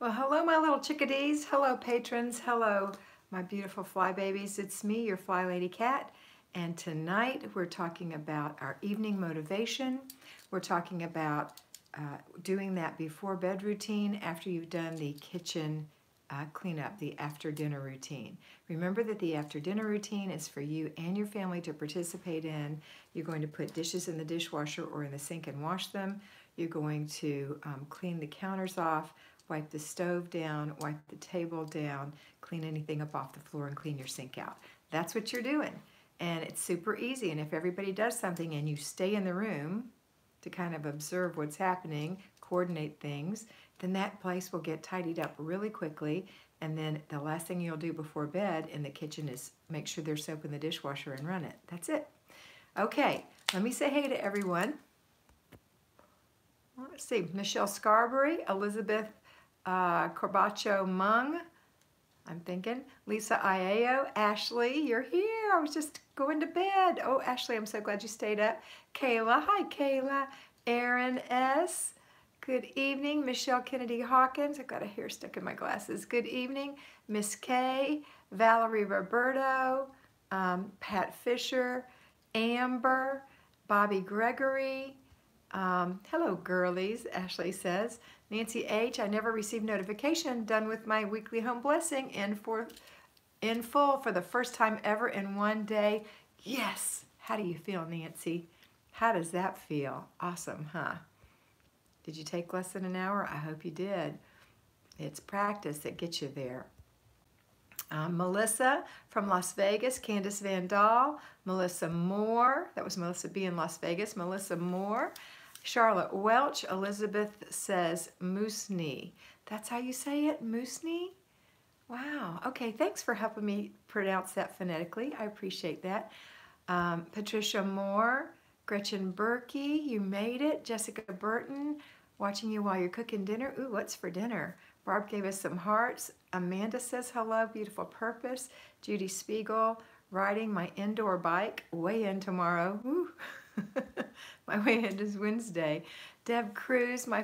Well, hello, my little chickadees. Hello, patrons. Hello, my beautiful fly babies. It's me, your Flylady Kat, and tonight we're talking about our evening motivation. We're talking about doing that before bed routine after you've done the kitchen cleanup, the after dinner routine. Remember that the after dinner routine is for you and your family to participate in. You're going to put dishes in the dishwasher or in the sink and wash them. You're going to clean the counters off, wipe the stove down, wipe the table down, clean anything up off the floor, and clean your sink out. That's what you're doing. And it's super easy. And if everybody does something and you stay in the room to kind of observe what's happening, coordinate things, then that place will get tidied up really quickly. And then the last thing you'll do before bed in the kitchen is make sure there's soap in the dishwasher and run it. That's it. Okay, let me say hey to everyone. Let's see, Michelle Scarberry, Elizabeth Corbacho Mung, I'm thinking, Lisa Iao, Ashley, you're here. I was just going to bed. Oh, Ashley, I'm so glad you stayed up. Kayla, hi Kayla. Aaron S., good evening. Michelle Kennedy Hawkins, I've got a hair stuck in my glasses. Good evening. Miss Kay, Valerie Roberto, Pat Fisher, Amber, Bobby Gregory. Hello, girlies, Ashley says. Nancy H., I never received notification, done with my weekly home blessing in full for the first time ever in one day. Yes! How do you feel, Nancy? How does that feel? Awesome, huh? Did you take less than an hour? I hope you did. It's practice that gets you there. Melissa from Las Vegas, Candace Van Dahl, Melissa Moore, that was Melissa B. in Las Vegas, Melissa Moore, Charlotte Welch, Elizabeth says Moosney. That's how you say it, Moosney? Wow, okay, thanks for helping me pronounce that phonetically. I appreciate that. Patricia Moore, Gretchen Berkey, you made it. Jessica Burton, watching you while you're cooking dinner. Ooh, what's for dinner? Barb gave us some hearts. Amanda says hello, beautiful purpose. Judy Spiegel, riding my indoor bike, weigh in tomorrow. Woo. My weigh in is Wednesday. Deb Cruz, my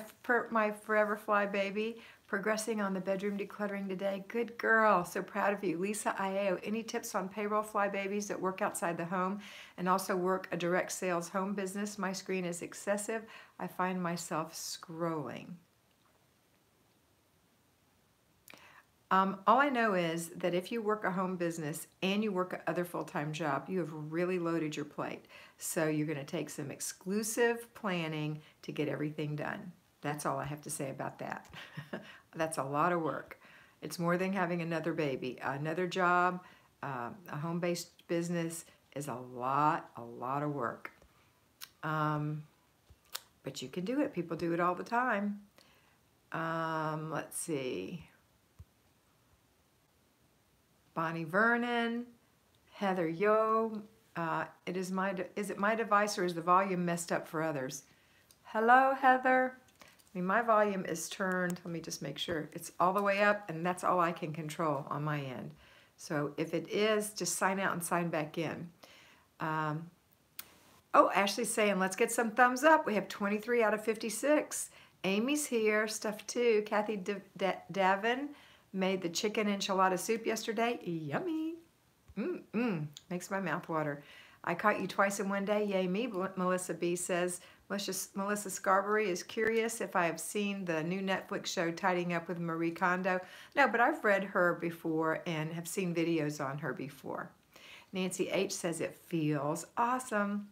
forever fly baby, progressing on the bedroom decluttering today. Good girl, so proud of you. Lisa Iao, any tips on payroll fly babies that work outside the home and also work a direct sales home business? My screen is excessive. I find myself scrolling. All I know is that if you work a home business and you work another full-time job, you have really loaded your plate. So you're going to take some exclusive planning to get everything done. That's all I have to say about that. That's a lot of work. It's more than having another baby. Another job, a home-based business is a lot of work. But you can do it. People do it all the time. Let's see. Bonnie Vernon, Heather Yo, is it my device or is the volume messed up for others? Hello, Heather. I mean, my volume is turned, let me just make sure, it's all the way up and that's all I can control on my end. So if it is, just sign out and sign back in. Oh, Ashley's saying, let's get some thumbs up. We have 23 out of 56. Amy's here, stuff too. Kathy Davin made the chicken enchilada soup yesterday. Yummy. Makes my mouth water. I caught you twice in one day. Yay me, Melissa B. says. Melissa Scarberry is curious if I have seen the new Netflix show Tidying Up with Marie Kondo. No, but I've read her before and have seen videos on her before. Nancy H. says it feels awesome.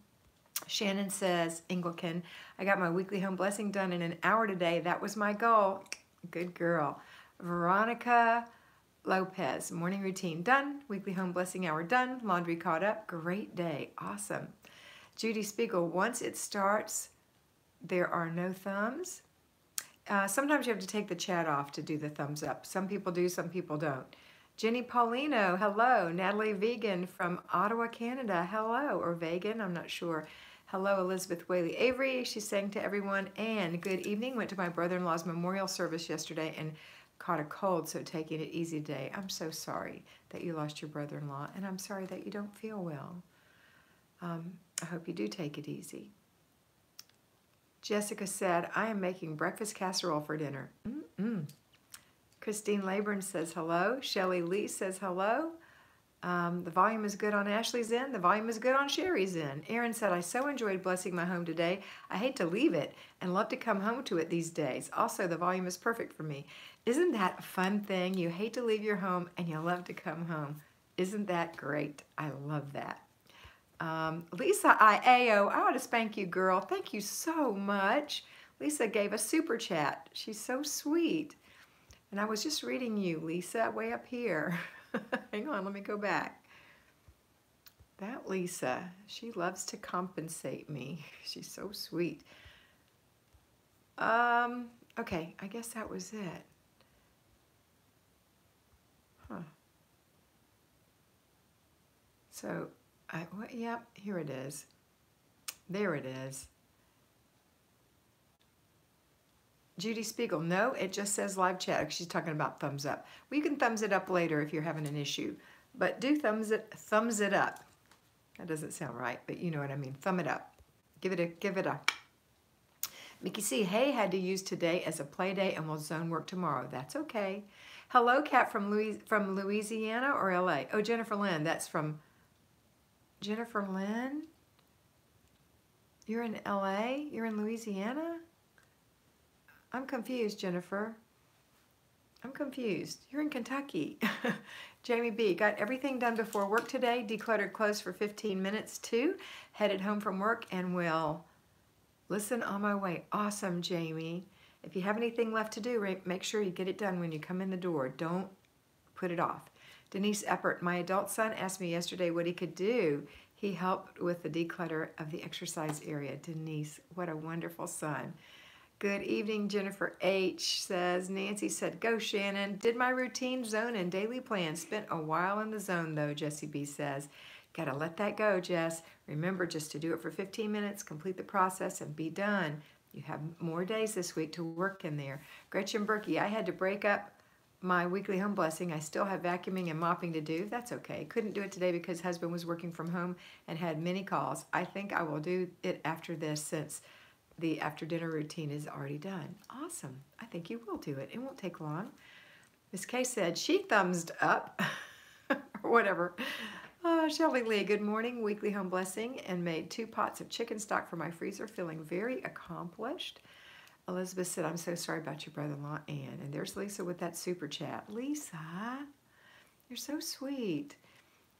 Shannon says, Anglican, I got my weekly home blessing done in an hour today. That was my goal. Good girl. Veronica Lopez, morning routine done, weekly home blessing hour done, laundry caught up, great day, awesome. Judy Spiegel, once it starts, there are no thumbs. Sometimes you have to take the chat off to do the thumbs up. Some people do, some people don't. Jenny Paulino, hello. Natalie Vegan from Ottawa, Canada, hello, or Vegan, I'm not sure. Hello, Elizabeth Whaley Avery, she's saying to everyone, and good evening. Went to my brother-in-law's memorial service yesterday and caught a cold, so taking it easy today. I'm so sorry that you lost your brother-in-law, and I'm sorry that you don't feel well. I hope you do take it easy. Jessica said, I am making breakfast casserole for dinner. Christine Laburn says hello. Shelley Lee says hello. The volume is good on Ashley's end. The volume is good on Sherry's end. Erin said, I so enjoyed blessing my home today. I hate to leave it and love to come home to it these days. Also, the volume is perfect for me. Isn't that a fun thing? You hate to leave your home and you love to come home. Isn't that great? I love that. Lisa Iao, I ought to spank you, girl. Thank you so much. Lisa gave a super chat. She's so sweet. And I was just reading you, Lisa, way up here. Hang on, let me go back. That Lisa, she loves to compensate me. She's so sweet. Okay, I guess that was it. Huh. So, yep, here it is. There it is. Judy Spiegel, no, it just says live chat. She's talking about thumbs up. Well, you can thumbs it up later if you're having an issue, but do thumbs it up. That doesn't sound right, but you know what I mean. Thumb it up. Give it a. Mickey C, hey, had to use today as a play day and will zone work tomorrow. That's okay. Hello, Kat from Louisiana or LA? Oh, Jennifer Lynn. That's from Jennifer Lynn. You're in LA? You're in Louisiana? I'm confused, Jennifer. I'm confused. You're in Kentucky. Jamie B, got everything done before work today. Decluttered clothes for 15 minutes too. Headed home from work and will listen on my way. Awesome, Jamie. If you have anything left to do, make sure you get it done when you come in the door. Don't put it off. Denise Eppert, my adult son asked me yesterday what he could do. He helped with the declutter of the exercise area. Denise, what a wonderful son. Good evening, Jennifer H. says, Nancy said, go Shannon. Did my routine, zone, and daily plan. Spent a while in the zone though, Jessie B says. Gotta let that go, Jess. Remember just to do it for 15 minutes, complete the process, and be done. You have more days this week to work in there. Gretchen Berkey, I had to break up my weekly home blessing. I still have vacuuming and mopping to do. That's okay. Couldn't do it today because husband was working from home and had many calls. I think I will do it after this since the after dinner routine is already done. Awesome. I think you will do it. It won't take long. Miss Kay said she thumbs up or whatever. Shelby Lee, good morning. Weekly home blessing and made 2 pots of chicken stock for my freezer. Feeling very accomplished. Elizabeth said, I'm so sorry about your brother-in-law, Ann. And there's Lisa with that super chat. Lisa, you're so sweet.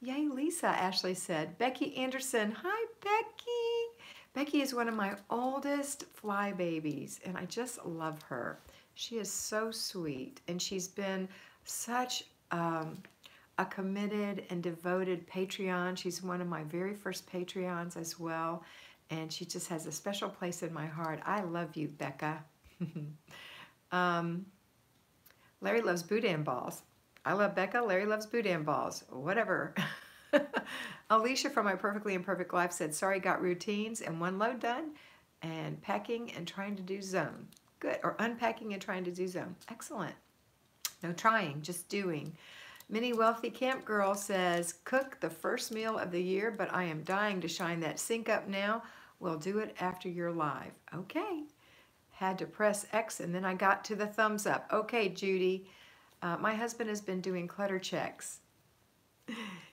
Yay, Lisa, Ashley said. Becky Anderson, hi, Becky. Becky is one of my oldest fly babies, and I just love her. She is so sweet, and she's been such a committed and devoted Patreon. She's one of my very first Patreons as well, and she just has a special place in my heart. I love you, Becca. Larry loves boudin balls. I love Becca. Larry loves boudin balls. Whatever. Alicia from My Perfectly Imperfect Life said, sorry, got routines and 1 load done, and packing and trying to do zone. Good. Or unpacking and trying to do zone. Excellent. No trying, just doing. Minnie Wealthy Camp Girl says, cook the first meal of the year, but I am dying to shine that sink up now. We'll do it after you're live. Okay. Had to press X and then I got to the thumbs up. Okay, Judy. My husband has been doing clutter checks.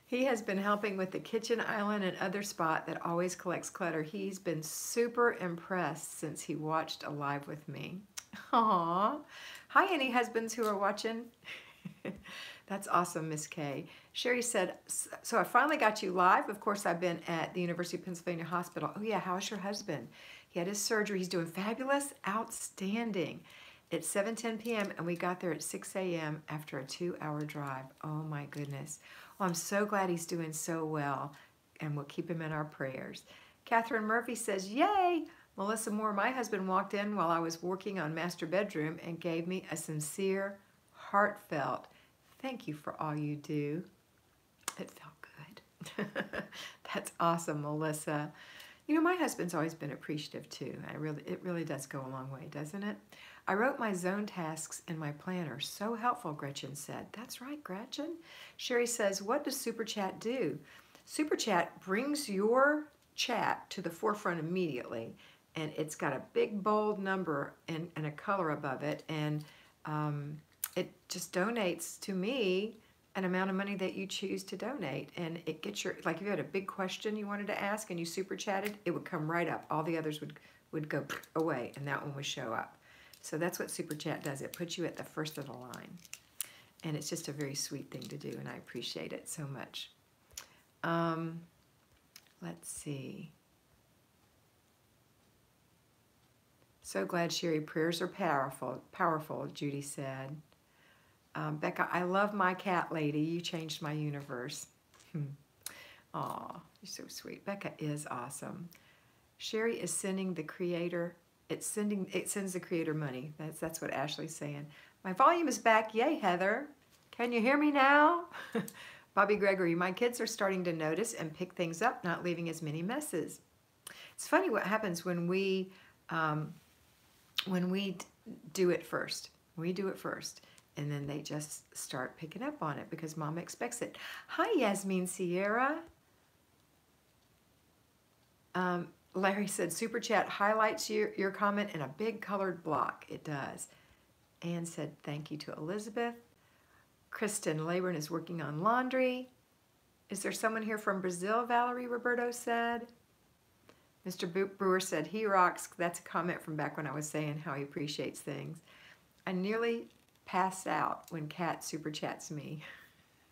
He has been helping with the kitchen island and other spot that always collects clutter. He's been super impressed since he watched a live with me. Aww. Hi, any husbands who are watching? That's awesome, Miss Kay. Sherry said, so I finally got you live. Of course, I've been at the University of Pennsylvania Hospital. Oh yeah, how's your husband? He had his surgery. He's doing fabulous, outstanding. It's 7:10 p.m. and we got there at 6 a.m. after a 2-hour drive. Oh my goodness. Well, I'm so glad he's doing so well, and we'll keep him in our prayers. Catherine Murphy says, yay! Melissa Moore, my husband walked in while I was working on master bedroom and gave me a sincere, heartfelt, thank you for all you do. It felt good. That's awesome, Melissa. You know, my husband's always been appreciative too. It really does go a long way, doesn't it? I wrote my zone tasks in my planner. So helpful, Gretchen said. That's right, Gretchen. Sherry says, what does Super Chat do? Super Chat brings your chat to the forefront immediately, and it's got a big bold number and a color above it, and it just donates to me an amount of money that you choose to donate. And it gets your, like if you had a big question you wanted to ask and you super chatted, it would come right up. All the others would go away and that one would show up. So that's what Super Chat does. It puts you at the first of the line. And it's just a very sweet thing to do, and I appreciate it so much. Let's see. So glad, Sherry. Prayers are powerful, Judy said. Becca, I love my cat lady. You changed my universe. Aw, you're so sweet. Becca is awesome. Sherry is sending the creator, it sends the creator money. That's what Ashley's saying. My volume is back. Yay, Heather. Can you hear me now? Bobby Gregory, my kids are starting to notice and pick things up, not leaving as many messes. It's funny what happens when we do it first. We do it first, and then they just start picking up on it because Mama expects it. Hi, Yasmin Sierra. Larry said, Super Chat highlights your comment in a big colored block. It does. Anne said, thank you to Elizabeth. Kristen Laburn is working on laundry. Is there someone here from Brazil, Valerie Roberto said. Mr. Brewer said, he rocks. That's a comment from back when I was saying how he appreciates things. I nearly pass out when Kat super chats me.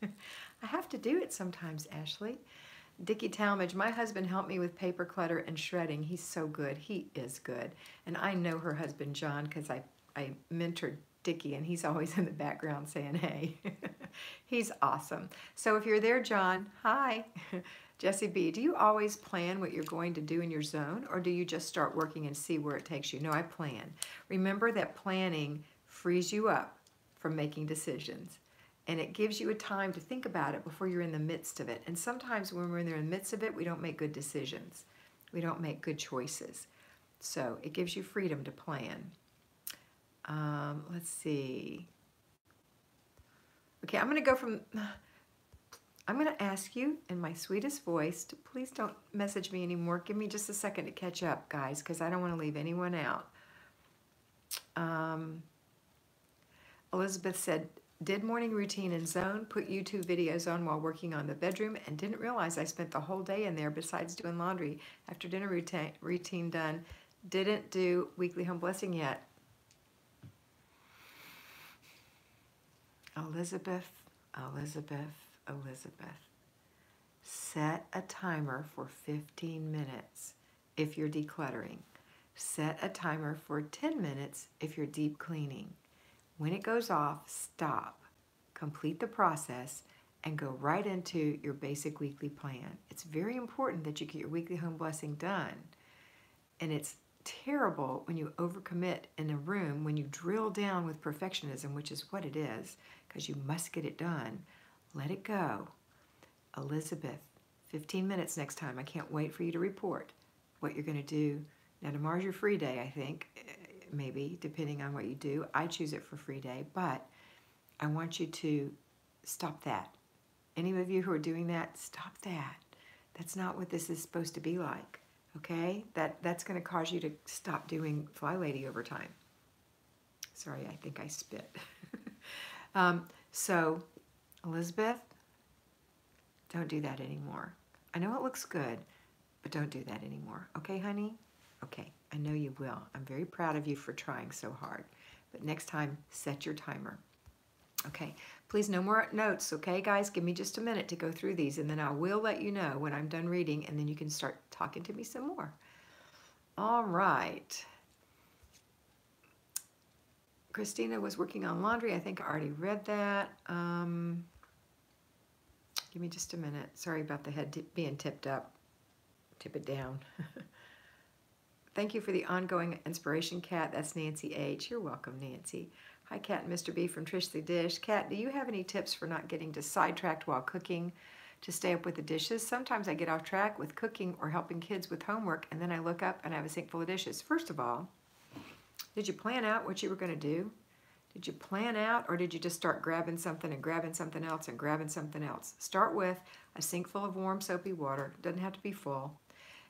I have to do it sometimes, Ashley. Dickie Talmadge, my husband helped me with paper clutter and shredding. He's so good. He is good. And I know her husband, John, because I mentored Dickie, and he's always in the background saying, hey. He's awesome. So if you're there, John, hi. Jessie B, do you always plan what you're going to do in your zone, or do you just start working and see where it takes you? No, I plan. Remember that planning frees you up from making decisions, and it gives you a time to think about it before you're in the midst of it. And sometimes when we're in the midst of it, we don't make good decisions. We don't make good choices. So it gives you freedom to plan. Let's see. Okay, I'm going to ask you in my sweetest voice to please don't message me anymore. Give me just a second to catch up, guys, because I don't want to leave anyone out. Elizabeth said, did morning routine in zone, put YouTube videos on while working on the bedroom, and didn't realize I spent the whole day in there besides doing laundry. After dinner routine done, didn't do weekly home blessing yet. Elizabeth, set a timer for 15 minutes if you're decluttering. Set a timer for 10 minutes if you're deep cleaning. When it goes off, stop, complete the process, and go right into your basic weekly plan. It's very important that you get your weekly home blessing done. And it's terrible when you overcommit in a room, when you drill down with perfectionism, which is what it is, because you must get it done. Let it go. Elizabeth, 15 minutes next time. I can't wait for you to report what you're going to do. Now, tomorrow's your free day, I think, maybe, depending on what you do. I choose it for free day, but I want you to stop that. Any of you who are doing that, stop that. That's not what this is supposed to be like, okay? That's going to cause you to stop doing Flylady over time. Sorry, I think I spit. So, Elizabeth, don't do that anymore. I know it looks good, but don't do that anymore. Okay, honey? Okay, I know you will. I'm very proud of you for trying so hard. But next time, set your timer. Okay, please no more notes, okay, guys? Give me just a minute to go through these, and then I will let you know when I'm done reading, and then you can start talking to me some more. All right. Christina was working on laundry. I think I already read that. Give me just a minute. Sorry about the head being tipped up. Tip it down. Thank you for the ongoing inspiration, Kat. That's Nancy H. You're welcome, Nancy. Hi, Kat and Mr. B from Trish the Dish. Kat, do you have any tips for not getting sidetracked while cooking to stay up with the dishes? Sometimes I get off track with cooking or helping kids with homework, and then I look up and I have a sink full of dishes. First of all, did you plan out what you were going to do? Did you plan out, or did you just start grabbing something and grabbing something else and grabbing something else? Start with a sink full of warm, soapy water. Doesn't have to be full.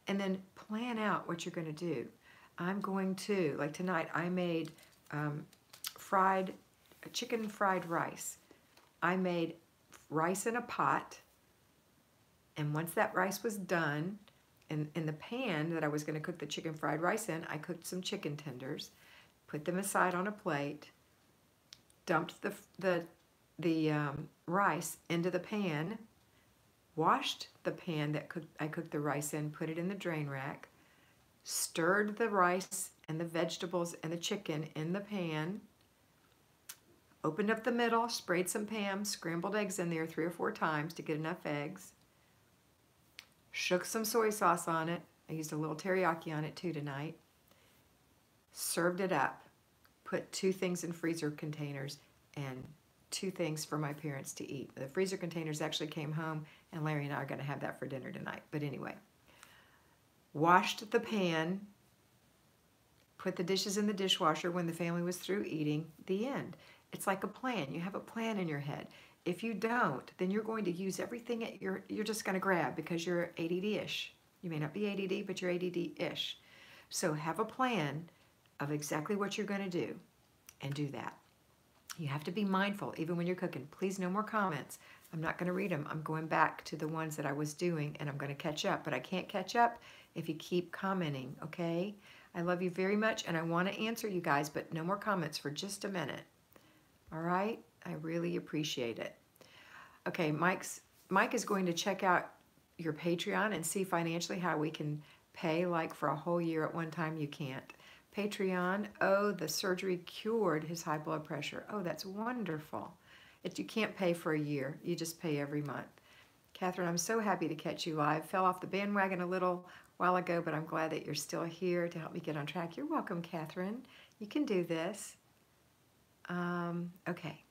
And then plan out what you're going to do. I'm going to, like tonight, I made fried chicken fried rice. I made rice in a pot, and once that rice was done, in the pan that I was going to cook the chicken fried rice in, I cooked some chicken tenders, put them aside on a plate, dumped the rice into the pan, washed the pan that I cooked the rice in, put it in the drain rack, stirred the rice and the vegetables and the chicken in the pan, opened up the middle, sprayed some Pam, scrambled eggs in there 3 or 4 times to get enough eggs, shook some soy sauce on it. I used a little teriyaki on it too tonight. Served it up. Put 2 things in freezer containers and 2 things for my parents to eat. The freezer containers actually came home, and Larry and I are going to have that for dinner tonight. But anyway, washed the pan, put the dishes in the dishwasher when the family was through eating. The end. It's like a plan. You have a plan in your head. If you don't, then you're going to use everything you're just going to grab because you're ADD-ish. You may not be ADD, but you're ADD-ish. So have a plan of exactly what you're going to do and do that. You have to be mindful even when you're cooking. Please, no more comments. I'm not going to read them. I'm going back to the ones that I was doing, and I'm going to catch up. But I can't catch up if you keep commenting, okay? I love you very much, and I want to answer you guys, but no more comments for just a minute. All right? I really appreciate it. Okay, Mike is going to check out your Patreon and see financially how we can pay like for a whole year at one time. You can't. Patreon, oh, the surgery cured his high blood pressure. Oh, that's wonderful. You can't pay for a year. You just pay every month. Catherine, I'm so happy to catch you live. Fell off the bandwagon a little while ago, but I'm glad that you're still here to help me get on track. You're welcome, Catherine. You can do this. Okay.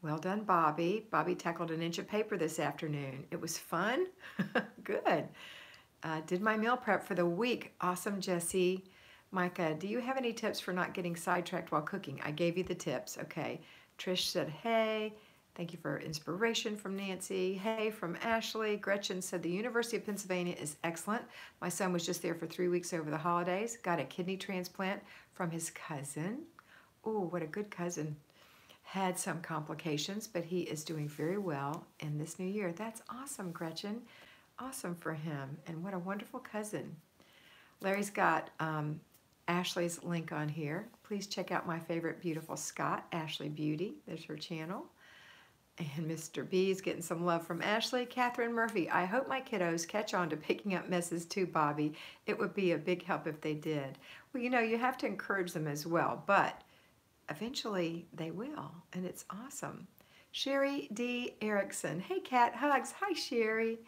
Well done, Bobby. Bobby tackled an inch of paper this afternoon. It was fun. Good. Did my meal prep for the week. Awesome, Jessie. Micah, do you have any tips for not getting sidetracked while cooking? I gave you the tips. Okay. Trish said, hey. Thank you for inspiration from Nancy. Hey from Ashley. Gretchen said, the University of Pennsylvania is excellent. My son was just there for 3 weeks over the holidays. Got a kidney transplant from his cousin. Oh, what a good cousin. Had some complications, but he is doing very well in this new year. That's awesome, Gretchen. Awesome for him. And what a wonderful cousin. Larry's got Ashley's link on here. Please check out my favorite beautiful Scott, Ashley Beauty. There's her channel. And Mr. B is getting some love from Ashley. Catherine Murphy, I hope my kiddos catch on to picking up messes too, Bobby. It would be a big help if they did. Well, you know, you have to encourage them as well, but eventually they will, and it's awesome. Sherry D. Erickson, hey Kat, hugs. Hi Sherry.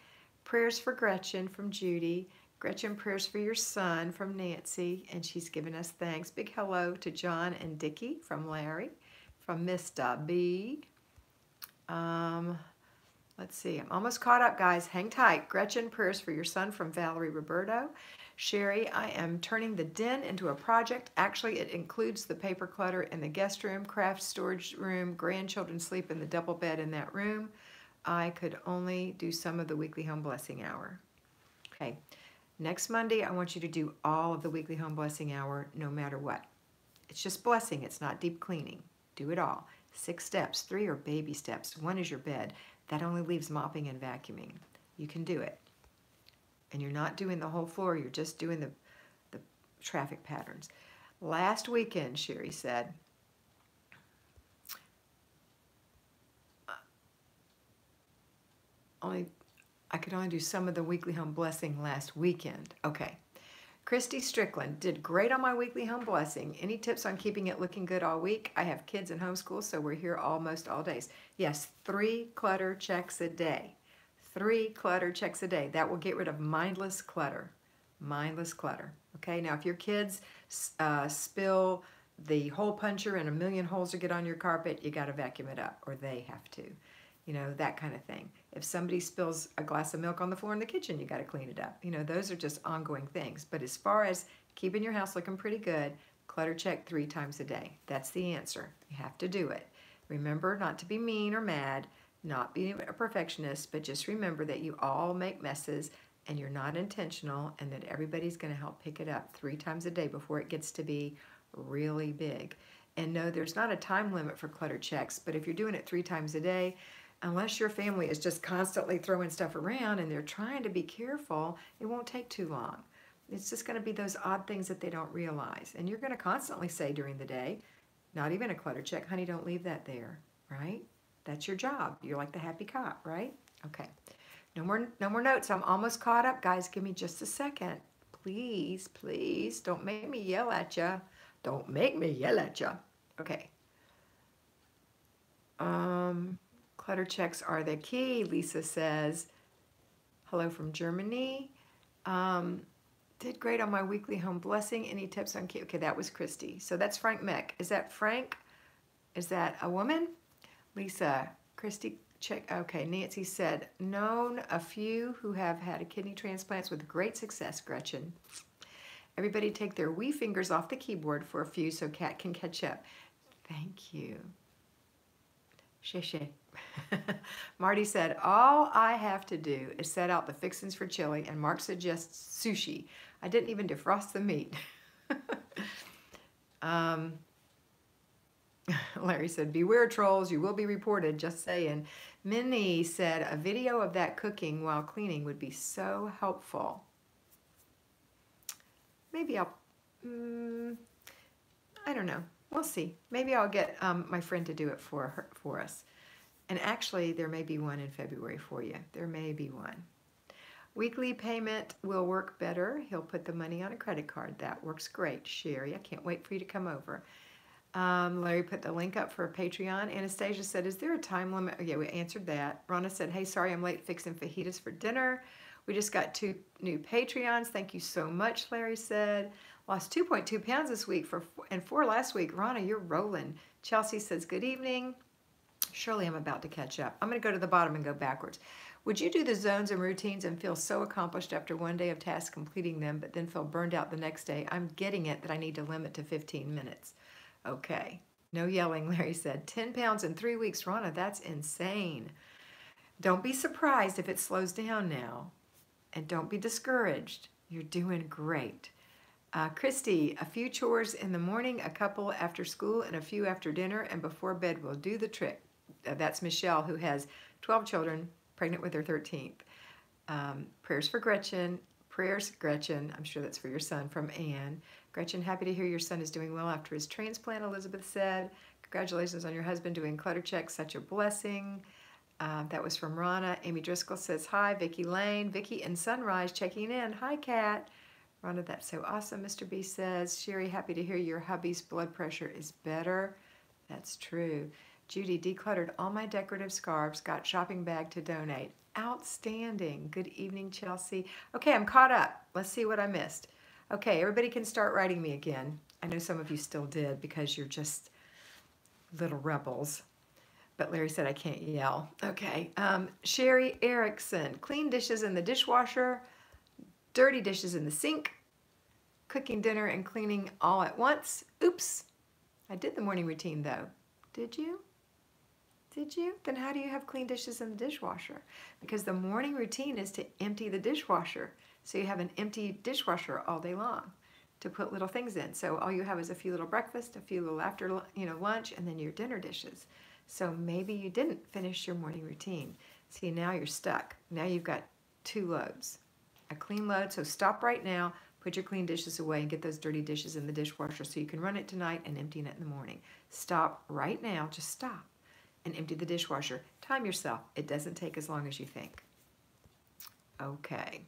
Prayers for Gretchen from Judy. Gretchen, prayers for your son from Nancy, and she's given us thanks. Big hello to John and Dickie from Larry, from Mr. B. Let's see, I'm almost caught up, guys. Hang tight. Gretchen, prayers for your son from Valerie Roberto. Sherry, I am turning the den into a project. Actually, it includes the paper clutter in the guest room, craft storage room, grandchildren sleep in the double bed in that room. I could only do some of the weekly home blessing hour. Okay, next Monday, I want you to do all of the weekly home blessing hour no matter what. It's just blessing. It's not deep cleaning. Do it all. 6 steps. 3 are baby steps. 1 is your bed. That only leaves mopping and vacuuming. You can do it. And you're not doing the whole floor. You're just doing the traffic patterns. Last weekend, Sherry said, I could only do some of the weekly home blessing last weekend. Okay. Christy Strickland did great on my weekly home blessing. Any tips on keeping it looking good all week? I have kids in homeschool, so we're here almost all days. Yes, 3 clutter checks a day. 3 clutter checks a day. That will get rid of mindless clutter. Mindless clutter. Okay, now if your kids spill the hole puncher and a million holes to get on your carpet, you got to vacuum it up, or they have to. You know, that kind of thing. If somebody spills a glass of milk on the floor in the kitchen, you got to clean it up. You know, those are just ongoing things. But as far as keeping your house looking pretty good, clutter check 3 times a day. That's the answer. You have to do it. Remember not to be mean or mad, not be a perfectionist, but just remember that you all make messes and you're not intentional, and that everybody's going to help pick it up 3 times a day before it gets to be really big. And no, there's not a time limit for clutter checks, but if you're doing it 3 times a day, unless your family is just constantly throwing stuff around and they're trying to be careful, it won't take too long. It's just going to be those odd things that they don't realize. And you're going to constantly say during the day, not even a clutter check, honey, don't leave that there, right? That's your job. You're like the happy cop, right? Okay. No more notes. I'm almost caught up, guys. Give me just a second. Please, please, don't make me yell at you. Don't make me yell at you. Okay. Clutter checks are the key, Lisa says. Hello from Germany. Did great on my weekly home blessing. Any tips on key? Okay, that was Christy. So that's Frank Meck. Is that Frank? Is that a woman? Lisa, Christy, check. Okay, Nancy said, known a few who have had a kidney transplants with great success, Gretchen. Everybody take their wee fingers off the keyboard for a few so Kat can catch up. Thank you. Sheshe. Marty said, all I have to do is set out the fixings for chili, and Mark suggests sushi. I didn't even defrost the meat. Larry said, beware trolls, you will be reported, just saying. Minnie said, a video of that cooking while cleaning would be so helpful. Maybe I'll, I don't know. We'll see. Maybe I'll get my friend to do it for us. And actually, there may be one in February for you. There may be one. Weekly payment will work better. He'll put the money on a credit card. That works great, Sherry. I can't wait for you to come over. Larry put the link up for a Patreon. Anastasia said, is there a time limit? Oh, yeah, we answered that. Rhonda said, hey, sorry I'm late fixing fajitas for dinner. We just got 2 new Patreons. Thank you so much, Larry said. Lost 2.2 pounds this week and 4 last week. Rhonda, you're rolling. Chelsea says, good evening. Surely I'm about to catch up. I'm going to go to the bottom and go backwards. Would you do the zones and routines and feel so accomplished after one day of tasks completing them, but then feel burned out the next day? I'm getting it that I need to limit to 15 minutes. Okay. No yelling, Larry said. 10 pounds in 3 weeks. Rhonda, that's insane. Don't be surprised if it slows down now. And don't be discouraged. You're doing great. Christy, a few chores in the morning, a couple after school, and a few after dinner, and before bed will do the trick. That's Michelle, who has 12 children, pregnant with her 13th. Prayers for Gretchen. Prayers, Gretchen. I'm sure that's for your son, from Anne. Gretchen, happy to hear your son is doing well after his transplant, Elizabeth said. Congratulations on your husband doing clutter checks. Such a blessing. That was from Rana. Amy Driscoll says hi. Vicki Lane. Vicki and Sunrise checking in. Hi, Kat. Rhonda, that's so awesome, Mr. B says. Sherry, happy to hear your hubby's blood pressure is better. That's true. Judy, decluttered all my decorative scarves, got shopping bag to donate. Outstanding. Good evening, Chelsea. Okay, I'm caught up. Let's see what I missed. Okay, everybody can start writing me again. I know some of you still did because you're just little rebels. But Larry said I can't yell. Okay, Sherry Erickson, clean dishes in the dishwasher, dirty dishes in the sink, cooking dinner and cleaning all at once. Oops, I did the morning routine though. Did you? Did you? Then how do you have clean dishes in the dishwasher? Because the morning routine is to empty the dishwasher. So you have an empty dishwasher all day long to put little things in. So all you have is a few little breakfast, a few little after lunch, and then your dinner dishes. So maybe you didn't finish your morning routine. See, now you're stuck. Now you've got 2 loads. A clean load, so stop right now, put your clean dishes away and get those dirty dishes in the dishwasher so you can run it tonight and empty it in the morning. Stop right now, just stop and empty the dishwasher. Time yourself. It doesn't take as long as you think. Okay.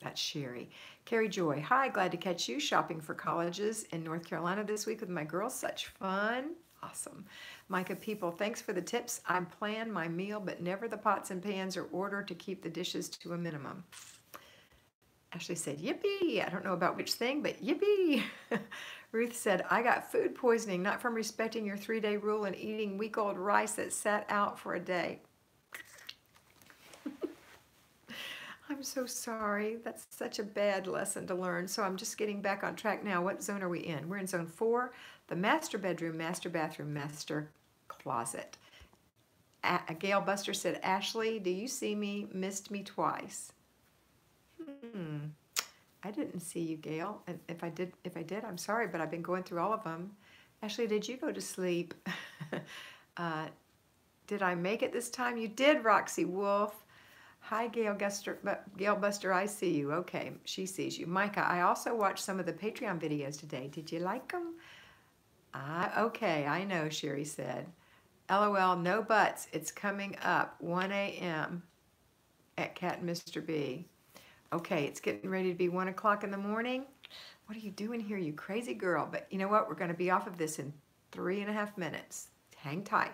That's Sherry. Carrie Joy, hi, glad to catch you shopping for colleges in North Carolina this week with my girls. Such fun. Awesome. Micah People, thanks for the tips. I plan my meal, but never the pots and pans or order to keep the dishes to a minimum. Ashley said, yippee. I don't know about which thing, but yippee. Ruth said, I got food poisoning, not from respecting your 3-day rule and eating week-old rice that sat out for a day. I'm so sorry. That's such a bad lesson to learn. So I'm just getting back on track now. What zone are we in? We're in zone 4, the master bedroom, master bathroom, master closet. Gail Buster said, Ashley, do you see me? Missed me twice. I didn't see you, Gail. And if I did, I'm sorry, but I've been going through all of them. Ashley, did you go to sleep? Did I make it this time? You did, Roxy Wolf. Hi, Gail Buster, I see you. Okay, she sees you. Micah, I also watched some of the Patreon videos today. Did you like them? Okay, I know, Sherry said. LOL, no buts. It's coming up, 1 a.m. at Cat and Mr. B. Okay, it's getting ready to be 1 o'clock in the morning. What are you doing here, you crazy girl? But you know what? We're going to be off of this in 3.5 minutes. Hang tight.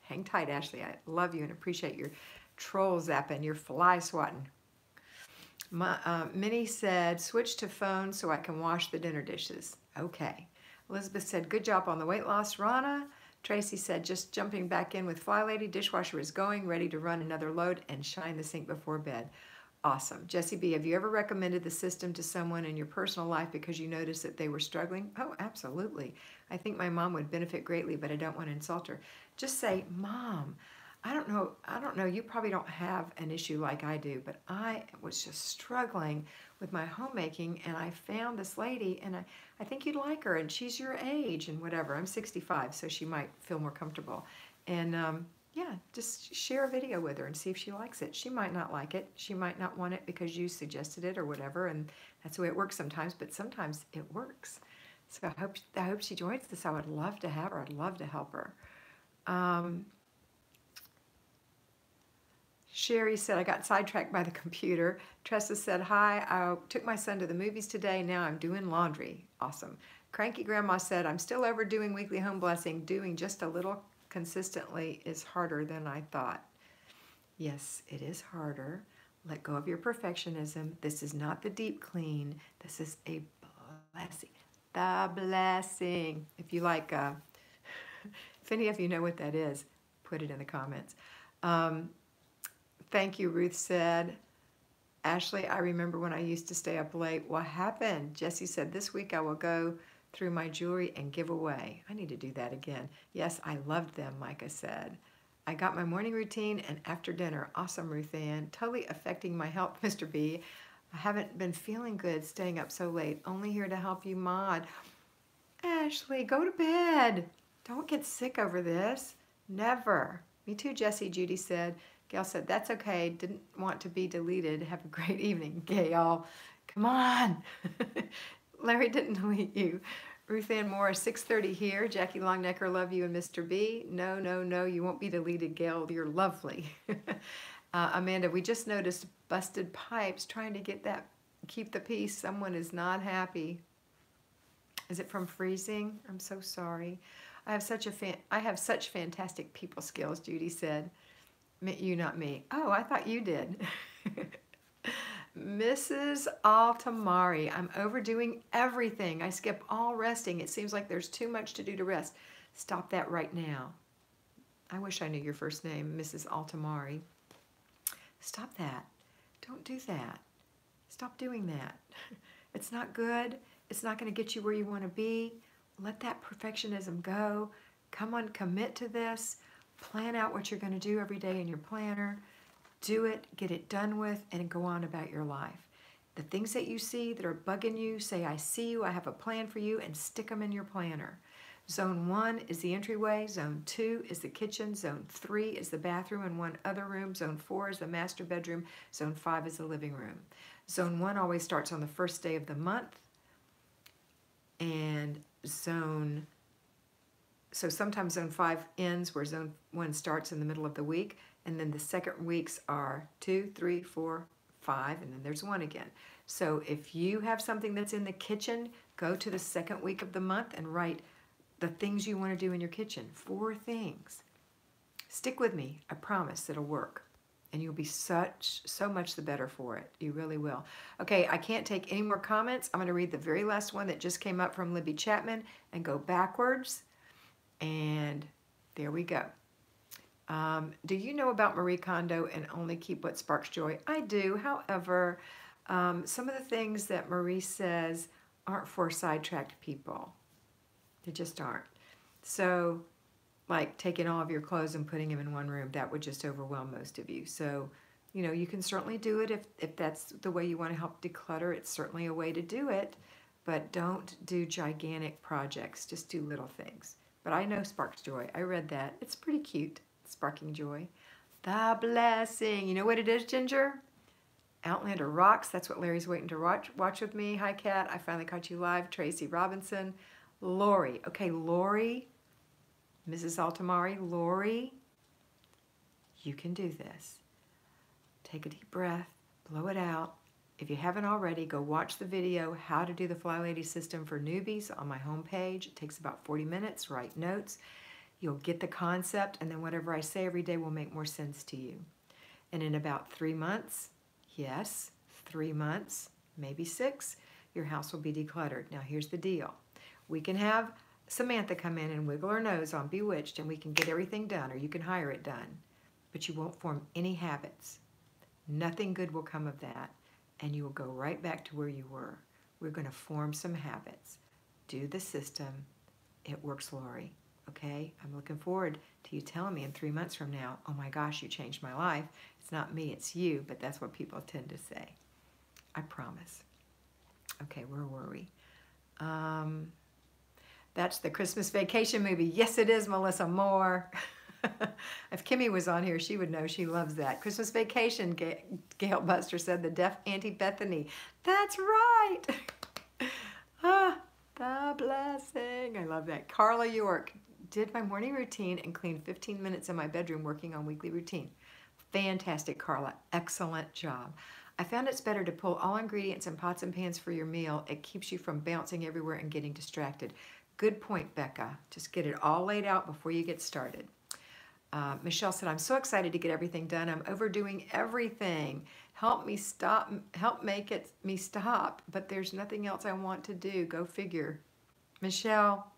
Hang tight, Ashley. I love you and appreciate your troll zapping, your fly swatting. Minnie said, switch to phone so I can wash the dinner dishes. Okay. Elizabeth said, good job on the weight loss, Rana. Tracy said, just jumping back in with Flylady. Dishwasher is going, ready to run another load and shine the sink before bed. Awesome. Jessie B, have you ever recommended the system to someone in your personal life because you noticed that they were struggling? Oh, absolutely. I think my mom would benefit greatly, but I don't want to insult her. Just say, Mom, I don't know, you probably don't have an issue like I do, but I was just struggling with my homemaking, and I found this lady, and I think you'd like her, and she's your age, and whatever. I'm 65, so she might feel more comfortable. And yeah, just share a video with her and see if she likes it. She might not like it. She might not want it because you suggested it or whatever, and that's the way it works sometimes, but sometimes it works. So I hope she joins this. I would love to have her. I'd love to help her. Sherry said, I got sidetracked by the computer. Tressa said, hi, I took my son to the movies today. Now I'm doing laundry. Awesome. Cranky Grandma said, I'm still overdoing weekly home blessing. Doing just a little consistently is harder than I thought. Yes, it is harder. Let go of your perfectionism. This is not the deep clean. This is a blessing. The blessing. If you like, if any of you know what that is, put it in the comments. Thank you, Ruth said. Ashley, I remember when I used to stay up late. What happened? Jessie said, this week I will go through my jewelry and give away. I need to do that again. Yes, I loved them, Micah said. I got my morning routine and after dinner. Awesome, Ruth Ann. Totally affecting my health, Mr. B. I haven't been feeling good staying up so late. Only here to help you mod. Ashley, go to bed. Don't get sick over this. Never. Me too, Jessie, Judy said. Gail said, that's okay. Didn't want to be deleted. Have a great evening, Gail. Come on. Larry didn't delete you. Ruth Ann Moore, 6:30 here. Jackie Longnecker, love you and Mr. B. No, no, no, you won't be deleted, Gail. You're lovely. Amanda, we just noticed busted pipes trying to get that, keep the peace. Someone is not happy. Is it from freezing? I'm so sorry. I have such fantastic people skills, Judy said. You, not me. Oh, I thought you did. Mrs. Altamari, I'm overdoing everything. I skip all resting. It seems like there's too much to do to rest. Stop that right now. I wish I knew your first name, Mrs. Altamari. Stop that. Don't do that. Stop doing that. It's not good. It's not going to get you where you want to be. Let that perfectionism go. Come on, commit to this. Plan out what you're going to do every day in your planner. Do it, get it done with, and go on about your life. The things that you see that are bugging you, say, I see you, I have a plan for you, and stick them in your planner. Zone 1 is the entryway. Zone 2 is the kitchen. Zone 3 is the bathroom and one other room. Zone 4 is the master bedroom. Zone 5 is the living room. Zone 1 always starts on the first day of the month. And so sometimes Zone 5 ends where Zone 1 starts in the middle of the week, and then the second weeks are 2, 3, 4, 5, and then there's 1 again. So if you have something that's in the kitchen, go to the second week of the month and write the things you want to do in your kitchen. 4 things. Stick with me. I promise it'll work. And you'll be so much the better for it. You really will. Okay, I can't take any more comments. I'm going to read the very last one that just came up from Libby Chapman and go backwards. And there we go. Do you know about Marie Kondo and only keep what sparks joy? I do. However, some of the things that Marie says aren't for sidetracked people. They just aren't. So, like taking all of your clothes and putting them in one room, that would just overwhelm most of you. So You know, you can certainly do it if that's the way you want to help declutter. It's certainly a way to do it, but don't do gigantic projects. Just do little things. But I know sparks joy. I read that. It's pretty cute, sparking joy. The blessing. You know what it is, Ginger? Outlander rocks. That's what Larry's waiting to watch with me. Hi, Kat. I finally caught you live. Tracy Robinson. Lori. Okay, Lori. Mrs. Altamari. Lori. You can do this. Take a deep breath. Blow it out. If you haven't already, go watch the video, How to Do the Flylady System for Newbies, on my homepage. It takes about 40 minutes. Write notes. You'll get the concept, and then whatever I say every day will make more sense to you. And in about 3 months, yes, 3 months, maybe 6, your house will be decluttered. Now here's the deal. We can have Samantha come in and wiggle her nose on Bewitched, and we can get everything done, or you can hire it done. But you won't form any habits. Nothing good will come of that, and you will go right back to where you were. We're going to form some habits. Do the system. It works, Lori. Okay? I'm looking forward to you telling me in 3 months from now, oh my gosh, you changed my life. It's not me, it's you, but that's what people tend to say. I promise. Okay, where were we? That's the Christmas Vacation movie. Yes, it is, Melissa Moore. If Kimmy was on here, she would know. She loves that. Christmas Vacation, Gail Buster said, the deaf Auntie Bethany. That's right. The blessing. I love that. Carla York, did my morning routine and cleaned 15 minutes in my bedroom working on weekly routine. Fantastic, Carla. Excellent job. I found it's better to pull all ingredients in pots and pans for your meal. It keeps you from bouncing everywhere and getting distracted. Good point, Becca. Just get it all laid out before you get started. Michelle said, I'm so excited to get everything done. I'm overdoing everything. Help me stop. Help make it me stop. But there's nothing else I want to do. Go figure. Michelle,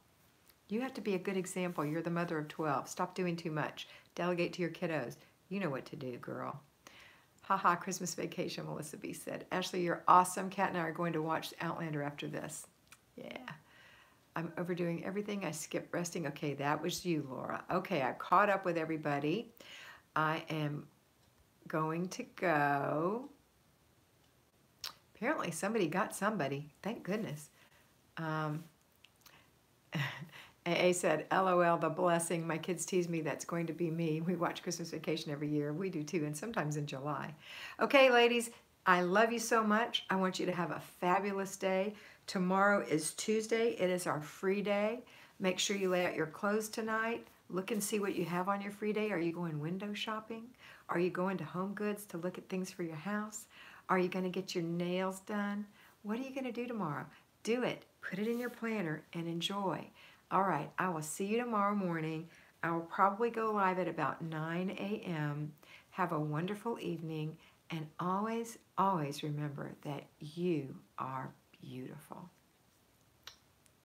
you have to be a good example. You're the mother of 12. Stop doing too much. Delegate to your kiddos. You know what to do, girl. Haha, Christmas Vacation, Melissa B said. Ashley, you're awesome. Kat and I are going to watch Outlander after this. Yeah. I'm overdoing everything. I skipped resting. Okay, that was you, Laura. Okay, I caught up with everybody. I am going to go. Apparently somebody got somebody. Thank goodness. AA said, LOL, the blessing. My kids tease me that's going to be me. We watch Christmas Vacation every year. We do too, and sometimes in July. Okay, ladies, I love you so much. I want you to have a fabulous day. Tomorrow is Tuesday. It is our free day. Make sure you lay out your clothes tonight. Look and see what you have on your free day. Are you going window shopping? Are you going to Home Goods to look at things for your house? Are you going to get your nails done? What are you going to do tomorrow? Do it. Put it in your planner and enjoy. All right, I will see you tomorrow morning. I will probably go live at about 9 a.m. Have a wonderful evening, and always, always remember that you are beautiful.